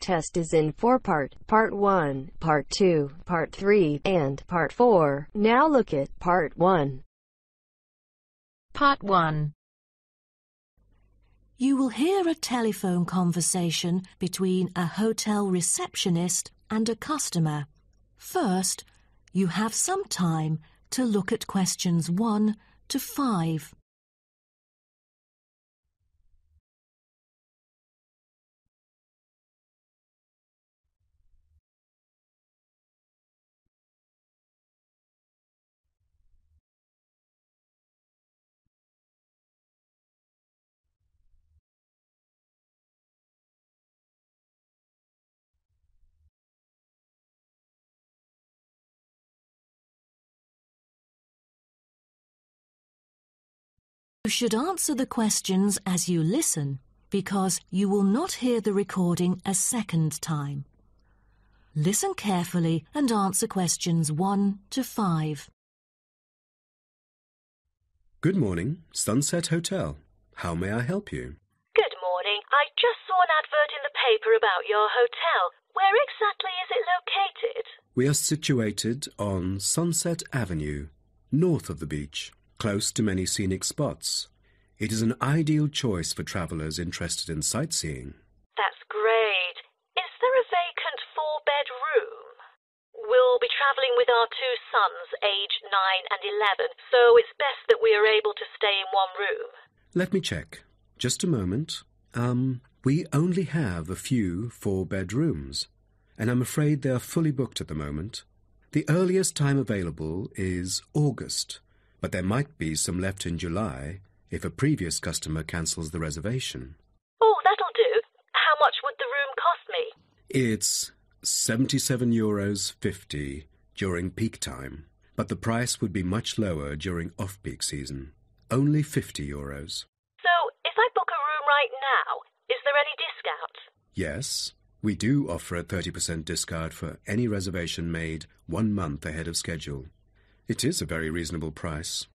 test is in 4-part, Part 1, Part 2, Part 3, and Part 4. Now look at Part 1. Part 1. You will hear a telephone conversation between a hotel receptionist and a customer. First, you have some time to look at questions 1 to 5. You should answer the questions as you listen, because you will not hear the recording a second time. Listen carefully and answer questions 1 to 5. Good morning, Sunset Hotel. How may I help you? Good morning. I just saw an advert in the paper about your hotel. Where exactly is it located? We are situated on Sunset Avenue, north of the beach, close to many scenic spots. It is an ideal choice for travellers interested in sightseeing. That's great. Is there a vacant 4-bed room? We'll be travelling with our 2 sons, aged 9 and 11, so it's best that we are able to stay in one room. Let me check. Just a moment. We only have a few 4-bed rooms, and I'm afraid they are fully booked at the moment. The earliest time available is August, but there might be some left in July if a previous customer cancels the reservation. Oh, that'll do. How much would the room cost me? It's €77.50 during peak time, but the price would be much lower during off-peak season. Only €50. So, if I book a room right now, is there any discount? Yes, we do offer a 30% discount for any reservation made 1 month ahead of schedule. It is a very reasonable price.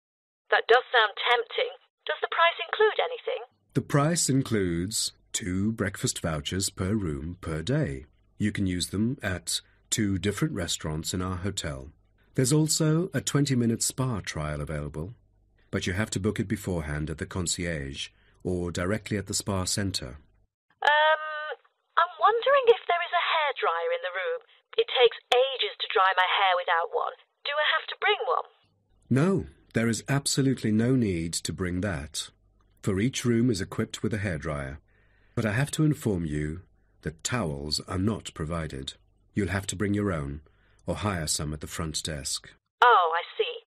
That does sound tempting. Does the price include anything? The price includes 2 breakfast vouchers per room per day. You can use them at 2 different restaurants in our hotel. There's also a 20-minute spa trial available, but you have to book it beforehand at the concierge or directly at the spa centre. I'm wondering if there is a hairdryer in the room. It takes ages to dry my hair without one. Do I have to bring one? No, there is absolutely no need to bring that, for each room is equipped with a hairdryer. But I have to inform you that towels are not provided. You'll have to bring your own, or hire some at the front desk. Oh, I see.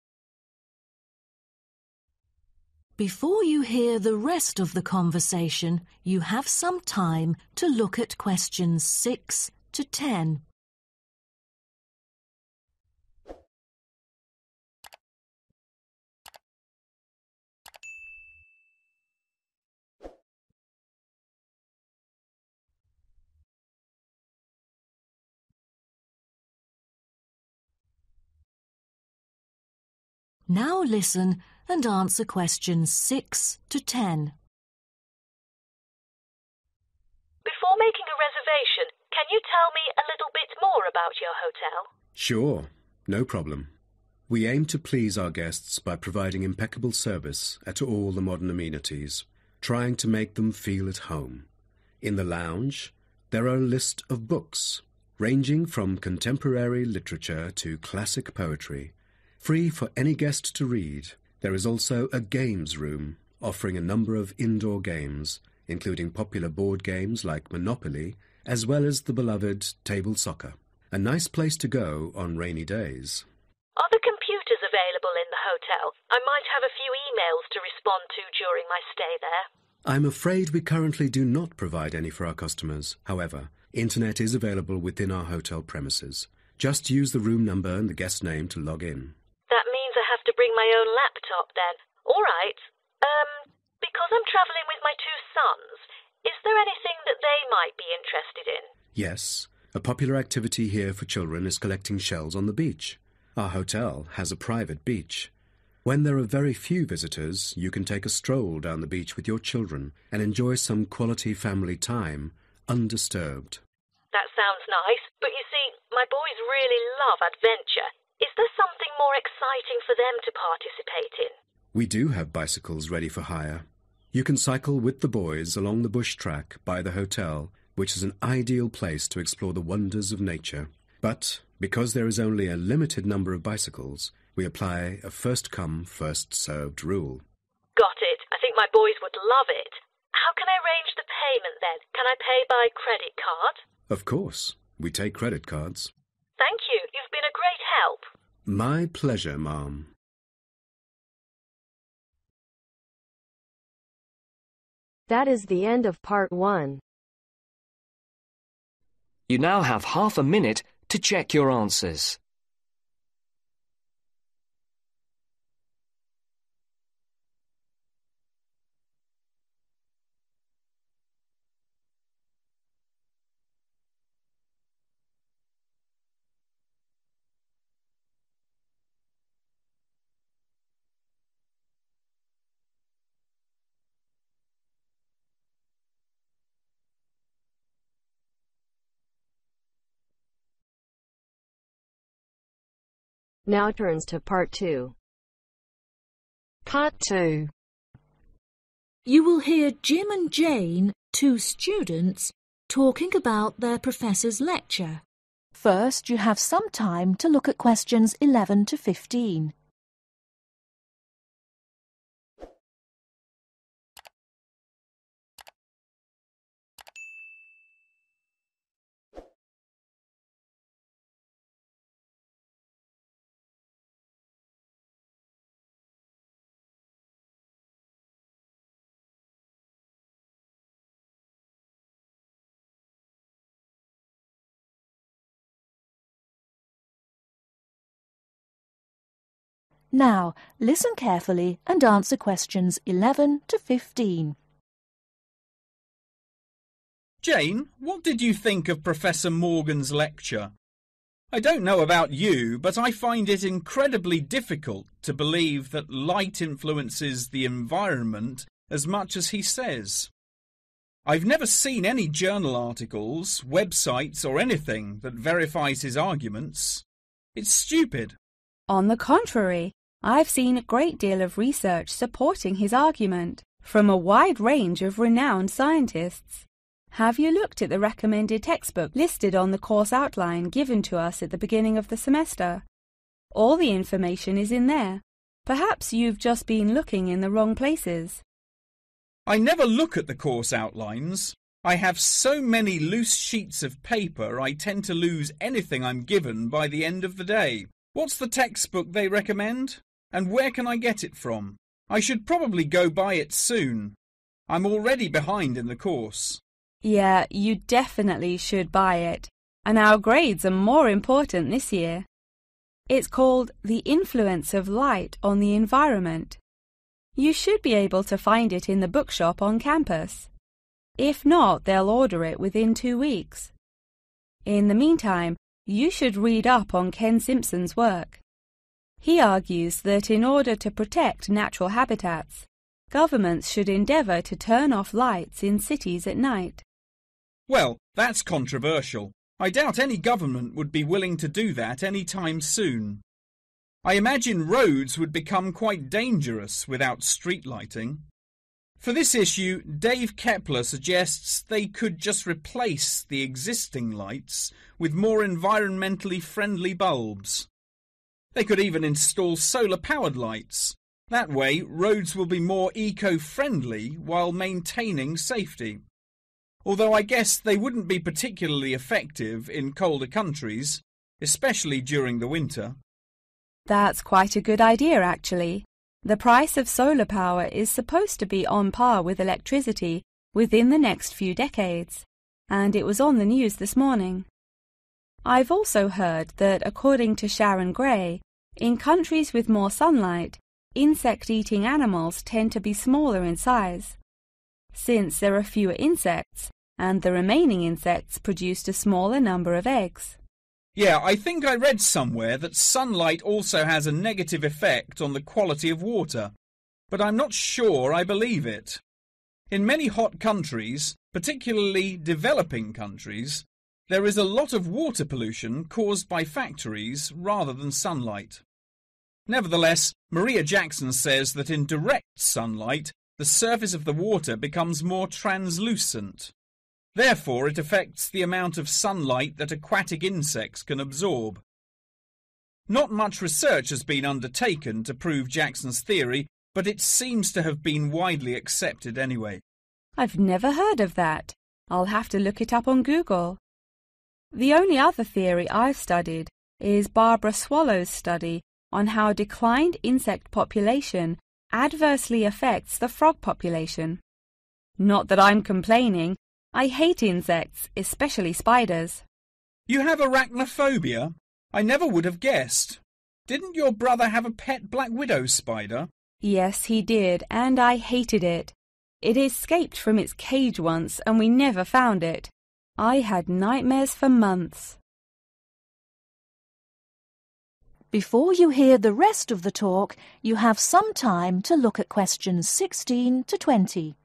Before you hear the rest of the conversation, you have some time to look at questions 6 to 10. Now listen and answer questions 6 to 10. Before making a reservation, can you tell me a little bit more about your hotel? Sure, no problem. We aim to please our guests by providing impeccable service at all the modern amenities, trying to make them feel at home. In the lounge, there are a list of books, ranging from contemporary literature to classic poetry, free for any guest to read. There is also a games room, offering a number of indoor games, including popular board games like Monopoly, as well as the beloved table soccer. A nice place to go on rainy days. Are the computers available in the hotel? I might have a few emails to respond to during my stay there. I'm afraid we currently do not provide any for our customers. However, internet is available within our hotel premises. Just use the room number and the guest name to log in. That means I have to bring my own laptop then. All right. Because I'm travelling with my 2 sons, is there anything that they might be interested in? Yes. A popular activity here for children is collecting shells on the beach. Our hotel has a private beach. When there are very few visitors, you can take a stroll down the beach with your children and enjoy some quality family time, undisturbed. That sounds nice, but you see, my boys really love adventure. Is there something more exciting for them to participate in? We do have bicycles ready for hire. You can cycle with the boys along the bush track by the hotel, which is an ideal place to explore the wonders of nature. But because there is only a limited number of bicycles, we apply a first-come, first-served rule. Got it. I think my boys would love it. How can I arrange the payment then? Can I pay by credit card? Of course. We take credit cards. Thank you. You've been a great help. My pleasure, Ma'am. That is the end of part 1. You now have half a minute to check your answers. Now turns to part 2. Part 2. You will hear Jim and Jane, 2 students, talking about their professor's lecture. First, you have some time to look at questions 11 to 15. Now, listen carefully and answer questions 11 to 15. Jane, what did you think of Professor Morgan's lecture? I don't know about you, but I find it incredibly difficult to believe that light influences the environment as much as he says. I've never seen any journal articles, websites or anything that verifies his arguments. It's stupid. On the contrary, I've seen a great deal of research supporting his argument from a wide range of renowned scientists. Have you looked at the recommended textbook listed on the course outline given to us at the beginning of the semester? All the information is in there. Perhaps you've just been looking in the wrong places. I never look at the course outlines. I have so many loose sheets of paper I tend to lose anything I'm given by the end of the day. What's the textbook they recommend? And where can I get it from? I should probably go buy it soon. I'm already behind in the course. Yeah, you definitely should buy it. And our grades are more important this year. It's called The Influence of Light on the Environment. You should be able to find it in the bookshop on campus. If not, they'll order it within 2 weeks. In the meantime, you should read up on Ken Simpson's work. He argues that in order to protect natural habitats, governments should endeavour to turn off lights in cities at night. Well, that's controversial. I doubt any government would be willing to do that any time soon. I imagine roads would become quite dangerous without street lighting. For this issue, Dave Kepler suggests they could just replace the existing lights with more environmentally friendly bulbs. They could even install solar-powered lights. That way, roads will be more eco-friendly while maintaining safety. Although I guess they wouldn't be particularly effective in colder countries, especially during the winter. That's quite a good idea, actually. The price of solar power is supposed to be on par with electricity within the next few decades, and it was on the news this morning. I've also heard that, according to Sharon Gray, in countries with more sunlight, insect-eating animals tend to be smaller in size. Since there are fewer insects, and the remaining insects produced a smaller number of eggs. Yeah, I think I read somewhere that sunlight also has a negative effect on the quality of water, but I'm not sure I believe it. In many hot countries, particularly developing countries, there is a lot of water pollution caused by factories rather than sunlight. Nevertheless, Maria Jackson says that in direct sunlight, the surface of the water becomes more translucent. Therefore, it affects the amount of sunlight that aquatic insects can absorb. Not much research has been undertaken to prove Jackson's theory, but it seems to have been widely accepted anyway. I've never heard of that. I'll have to look it up on Google. The only other theory I've studied is Barbara Swallow's study on how declined insect population adversely affects the frog population. Not that I'm complaining. I hate insects, especially spiders. You have arachnophobia? I never would have guessed. Didn't your brother have a pet black widow spider? Yes, he did, and I hated it. It escaped from its cage once, and we never found it. I had nightmares for months. Before you hear the rest of the talk, you have some time to look at questions 16 to 20.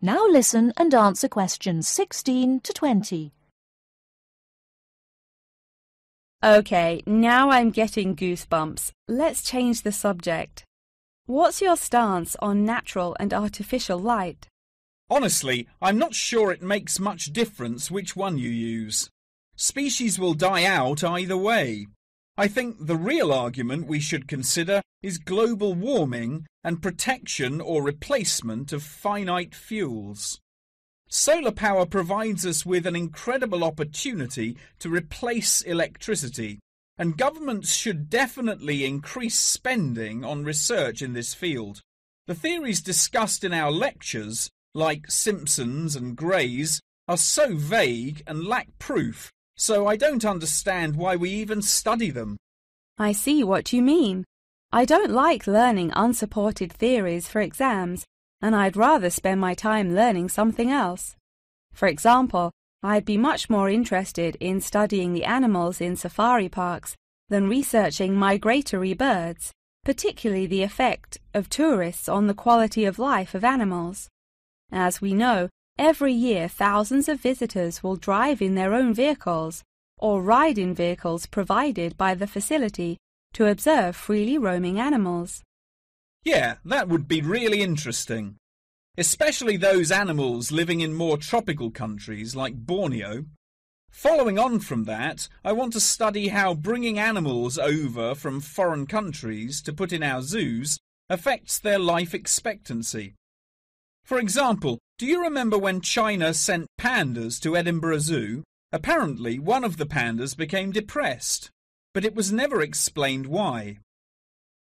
Now listen and answer questions 16 to 20. Okay, now I'm getting goosebumps. Let's change the subject. What's your stance on natural and artificial light? Honestly, I'm not sure it makes much difference which one you use. Species will die out either way. I think the real argument we should consider is global warming and protection or replacement of finite fuels. Solar power provides us with an incredible opportunity to replace electricity, and governments should definitely increase spending on research in this field. The theories discussed in our lectures, like Simpson's and Gray's, are so vague and lack proof, so I don't understand why we even study them. I see what you mean. I don't like learning unsupported theories for exams, and I'd rather spend my time learning something else. For example, I'd be much more interested in studying the animals in safari parks than researching migratory birds, particularly the effect of tourists on the quality of life of animals. As we know, every year thousands of visitors will drive in their own vehicles or ride in vehicles provided by the facility to observe freely roaming animals. Yeah, that would be really interesting. Especially those animals living in more tropical countries like Borneo. Following on from that, I want to study how bringing animals over from foreign countries to put in our zoos affects their life expectancy. For example, do you remember when China sent pandas to Edinburgh Zoo? Apparently, one of the pandas became depressed, but it was never explained why.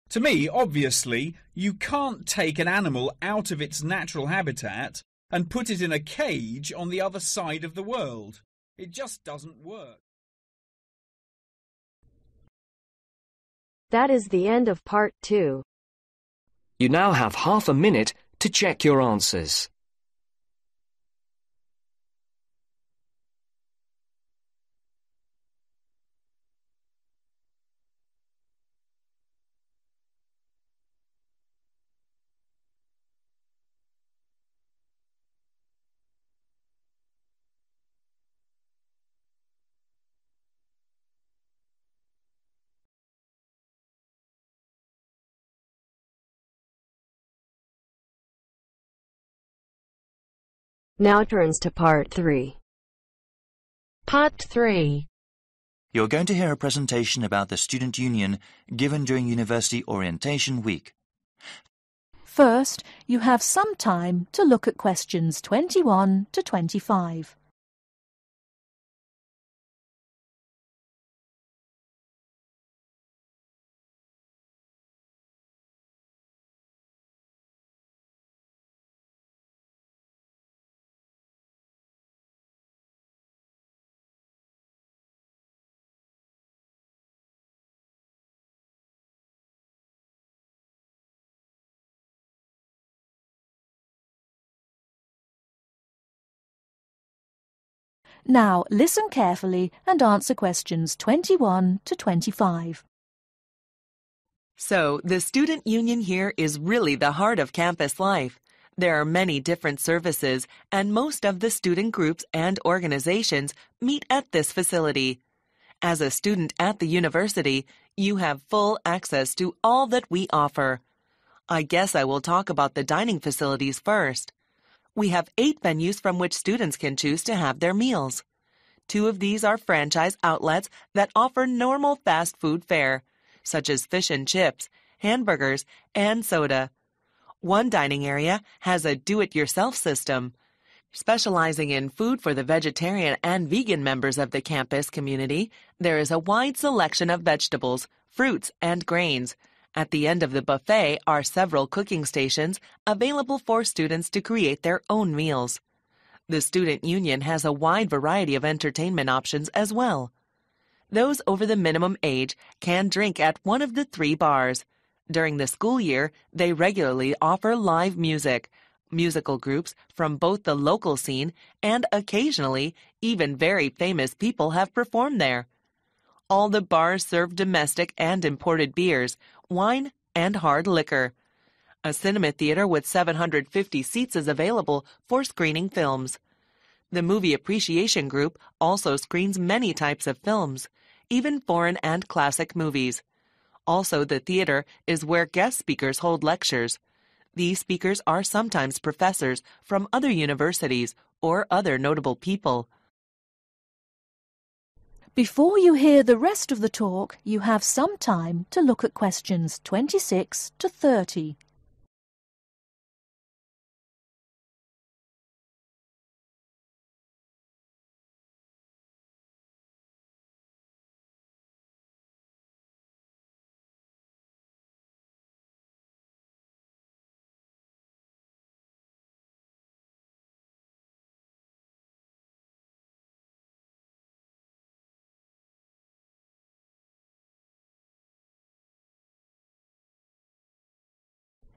To me, obviously, you can't take an animal out of its natural habitat and put it in a cage on the other side of the world. It just doesn't work. That is the end of part 2. You now have half a minute to check your answers. Now turns to part 3. Part 3. You're going to hear a presentation about the Student Union given during University Orientation Week. First, you have some time to look at questions 21 to 25. Now listen carefully and answer questions 21 to 25. So, the student union here is really the heart of campus life. There are many different services, and most of the student groups and organizations meet at this facility. As a student at the university, you have full access to all that we offer. I guess I will talk about the dining facilities first. We have 8 venues from which students can choose to have their meals. 2 of these are franchise outlets that offer normal fast food fare, such as fish and chips, hamburgers, and soda. 1 dining area has a do-it-yourself system. Specializing in food for the vegetarian and vegan members of the campus community, there is a wide selection of vegetables, fruits, and grains. At the end of the buffet are several cooking stations available for students to create their own meals. The student union has a wide variety of entertainment options as well. Those over the minimum age can drink at one of the 3 bars. During the school year, they regularly offer live music, musical groups from both the local scene and occasionally even very famous people have performed there. All the bars serve domestic and imported beers, wine, and hard liquor. A cinema theater with 750 seats is available for screening films. The Movie Appreciation Group also screens many types of films, even foreign and classic movies. Also, the theater is where guest speakers hold lectures. These speakers are sometimes professors from other universities or other notable people. Before you hear the rest of the talk, you have some time to look at questions 26 to 30.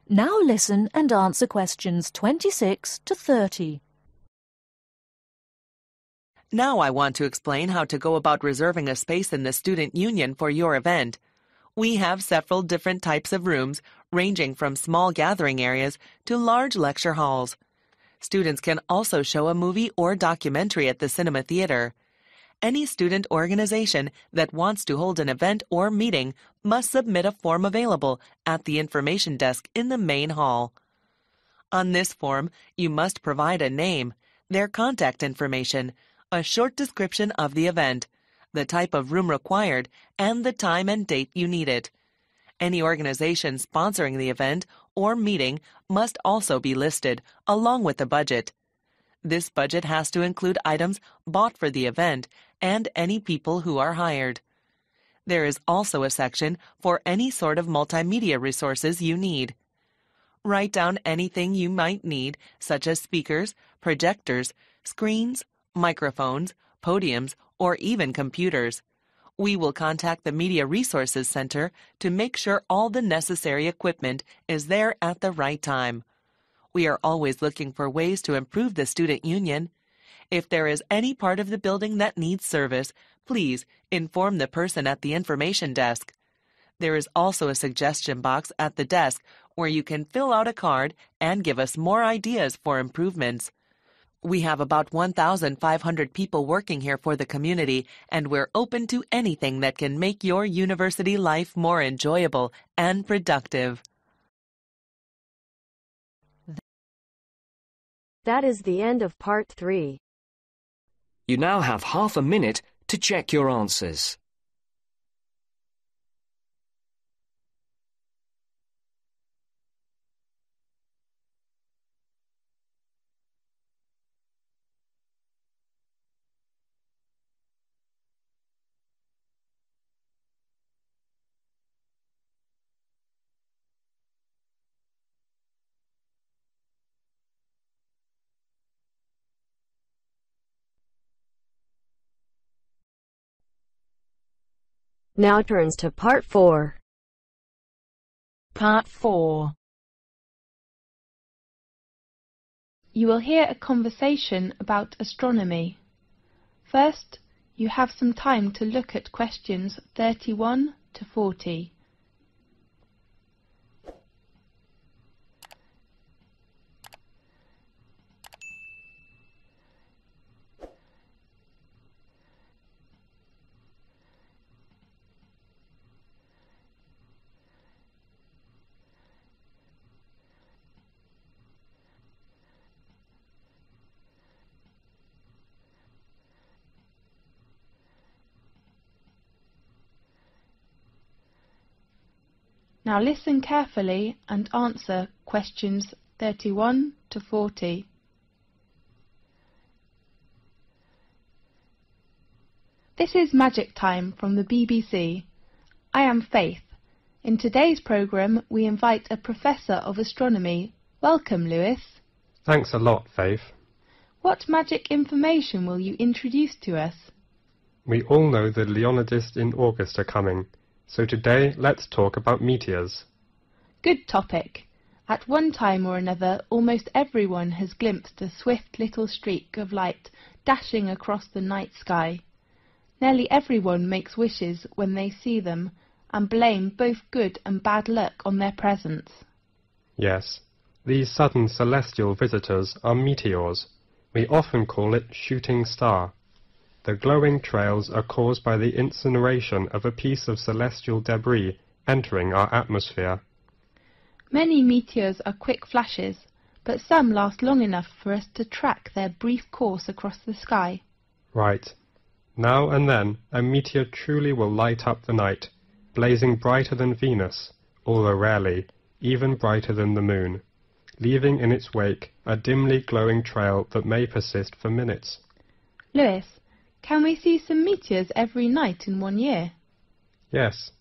Now listen and answer questions 26 to 30. Now I want to explain how to go about reserving a space in the student union for your event. We have several different types of rooms, ranging from small gathering areas to large lecture halls. Students can also show a movie or documentary at the cinema theater. Any student organization that wants to hold an event or meeting must submit a form available at the information desk in the main hall. On this form, you must provide a name, their contact information, a short description of the event, the type of room required, and the time and date you need it. Any organization sponsoring the event or meeting must also be listed, along with the budget. This budget has to include items bought for the event and any people who are hired. There is also a section for any sort of multimedia resources you need. Write down anything you might need, such as speakers, projectors, screens, microphones, podiums, or even computers. We will contact the Media Resources Center to make sure all the necessary equipment is there at the right time. We are always looking for ways to improve the student union. If there is any part of the building that needs service, please inform the person at the information desk. There is also a suggestion box at the desk where you can fill out a card and give us more ideas for improvements. We have about 1,500 people working here for the community, and we're open to anything that can make your university life more enjoyable and productive. That is the end of part 3. You now have half a minute to check your answers. Now turns to part 4. Part 4. You will hear a conversation about astronomy. First, you have some time to look at questions 31 to 40. Now listen carefully and answer questions 31 to 40. This is Magic Time from the BBC. I am Faith. In today's programme we invite a Professor of Astronomy. Welcome, Lewis. Thanks a lot, Faith. What magic information will you introduce to us? We all know the Leonidas in August are coming. So today, let's talk about meteors. Good topic. At one time or another, almost everyone has glimpsed a swift little streak of light dashing across the night sky. Nearly everyone makes wishes when they see them and blame both good and bad luck on their presence. Yes, these sudden celestial visitors are meteors. We often call it shooting star. The glowing trails are caused by the incineration of a piece of celestial debris entering our atmosphere. Many meteors are quick flashes, but some last long enough for us to track their brief course across the sky. Right. Now and then, a meteor truly will light up the night, blazing brighter than Venus, although rarely, even brighter than the moon, leaving in its wake a dimly glowing trail that may persist for minutes. Lewis, can we see some meteors every night in 1 year? Yes.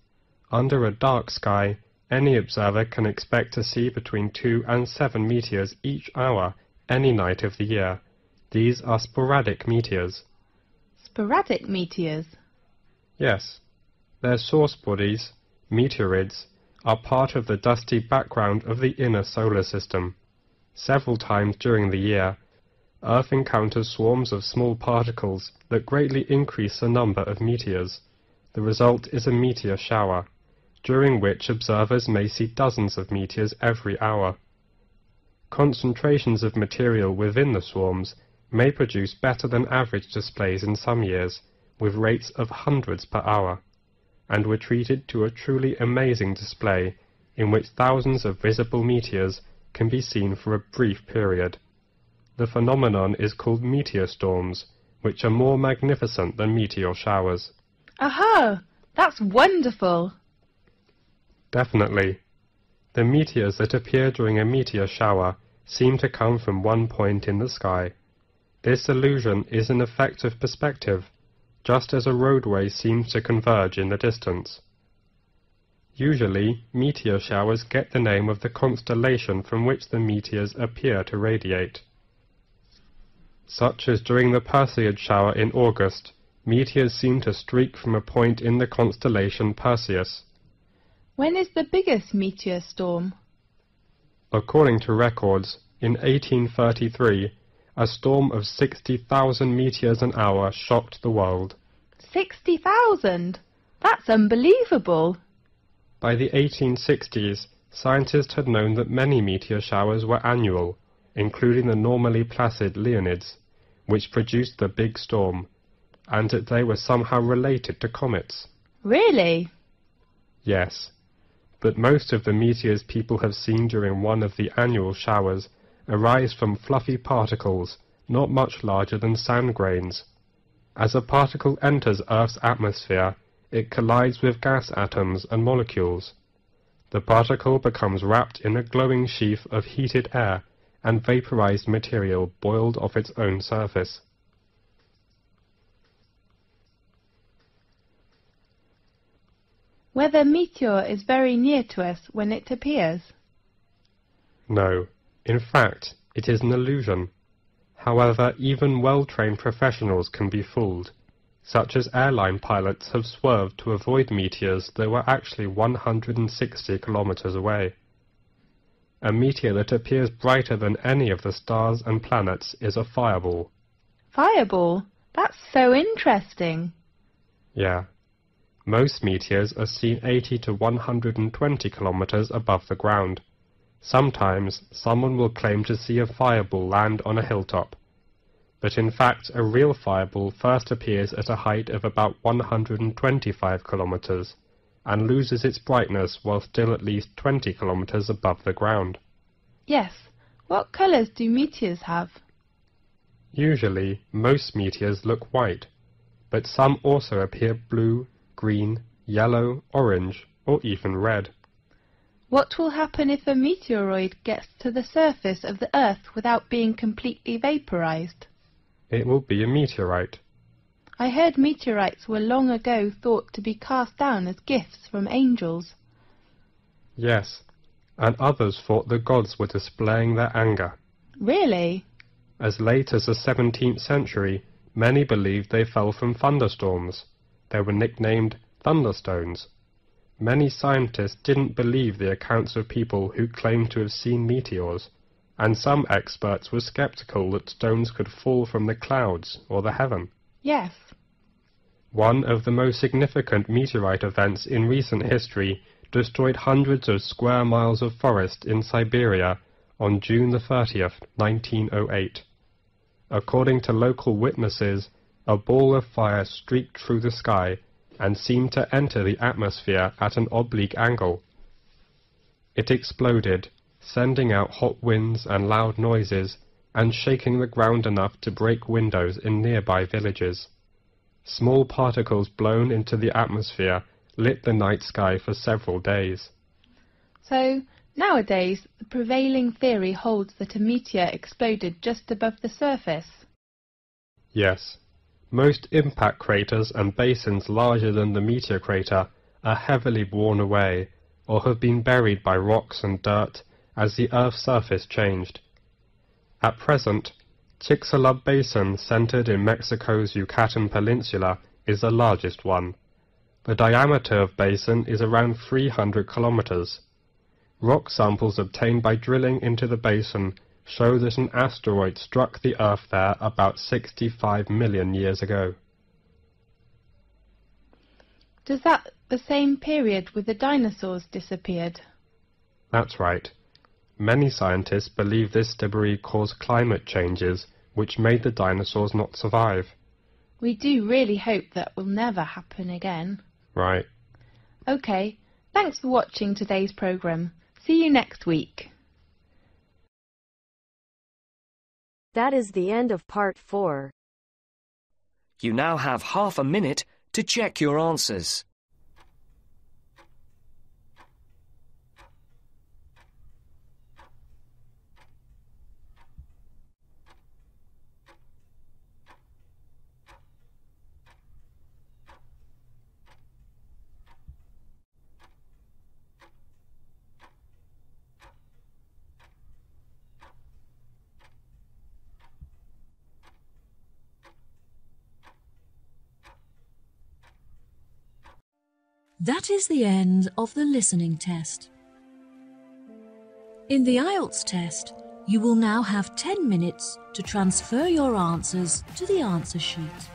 Under a dark sky, any observer can expect to see between 2 and 7 meteors each hour, any night of the year. These are sporadic meteors. Sporadic meteors? Yes. Their source bodies, meteorids, are part of the dusty background of the inner solar system. Several times during the year, Earth encounters swarms of small particles that greatly increase the number of meteors. The result is a meteor shower, during which observers may see dozens of meteors every hour. Concentrations of material within the swarms may produce better than average displays in some years, with rates of hundreds per hour, and were treated to a truly amazing display in which thousands of visible meteors can be seen for a brief period. The phenomenon is called meteor storms, which are more magnificent than meteor showers. Aha! That's wonderful! Definitely. The meteors that appear during a meteor shower seem to come from one point in the sky. This illusion is an effect of perspective, just as a roadway seems to converge in the distance. Usually, meteor showers get the name of the constellation from which the meteors appear to radiate. Such as during the Perseid shower in August, meteors seem to streak from a point in the constellation Perseus. When is the biggest meteor storm? According to records, in 1833, a storm of 60,000 meteors an hour shocked the world. 60,000? That's unbelievable! By the 1860s, scientists had known that many meteor showers were annual, including the normally placid Leonids, which produced the big storm, and that they were somehow related to comets. Really? Yes, but most of the meteors people have seen during one of the annual showers arise from fluffy particles not much larger than sand grains. As a particle enters Earth's atmosphere, it collides with gas atoms and molecules. The particle becomes wrapped in a glowing sheath of heated air and vaporized material boiled off its own surface. Whether meteor is very near to us when it appears? No. In fact, it is an illusion. However, even well-trained professionals can be fooled, such as airline pilots have swerved to avoid meteors that were actually 160 kilometers away. A meteor that appears brighter than any of the stars and planets is a fireball. Fireball? That's so interesting. Yeah. Most meteors are seen 80 to 120 kilometers above the ground. Sometimes someone will claim to see a fireball land on a hilltop. But in fact, a real fireball first appears at a height of about 125 kilometers and loses its brightness while still at least 20 kilometers above the ground. Yes. What colours do meteors have? Usually, most meteors look white, but some also appear blue, green, yellow, orange, or even red. What will happen if a meteoroid gets to the surface of the Earth without being completely vaporized? It will be a meteorite. I heard meteorites were long ago thought to be cast down as gifts from angels. Yes, and others thought the gods were displaying their anger. Really? As late as the 17th century, many believed they fell from thunderstorms. They were nicknamed thunderstones. Many scientists didn't believe the accounts of people who claimed to have seen meteors, and some experts were skeptical that stones could fall from the clouds or the heaven. Yes. One of the most significant meteorite events in recent history destroyed hundreds of square miles of forest in Siberia on June the 30th, 1908. According to local witnesses, a ball of fire streaked through the sky and seemed to enter the atmosphere at an oblique angle. It exploded, sending out hot winds and loud noises, and shaking the ground enough to break windows in nearby villages. Small particles blown into the atmosphere lit the night sky for several days. So, nowadays, the prevailing theory holds that a meteor exploded just above the surface. Yes. Most impact craters and basins larger than the meteor crater are heavily worn away or have been buried by rocks and dirt as the Earth's surface changed. At present, Chicxulub Basin, centered in Mexico's Yucatan Peninsula, is the largest one. The diameter of basin is around 300 kilometers. Rock samples obtained by drilling into the basin show that an asteroid struck the Earth there about 65 million years ago. Does that the same period with the dinosaurs disappeared? That's right. Many scientists believe this debris caused climate changes which made the dinosaurs not survive. We do really hope that will never happen again. Right. OK, thanks for watching today's programme. See you next week. That is the end of part 4. You now have half a minute to check your answers. That is the end of the listening test. In the IELTS test, you will now have 10 minutes to transfer your answers to the answer sheet.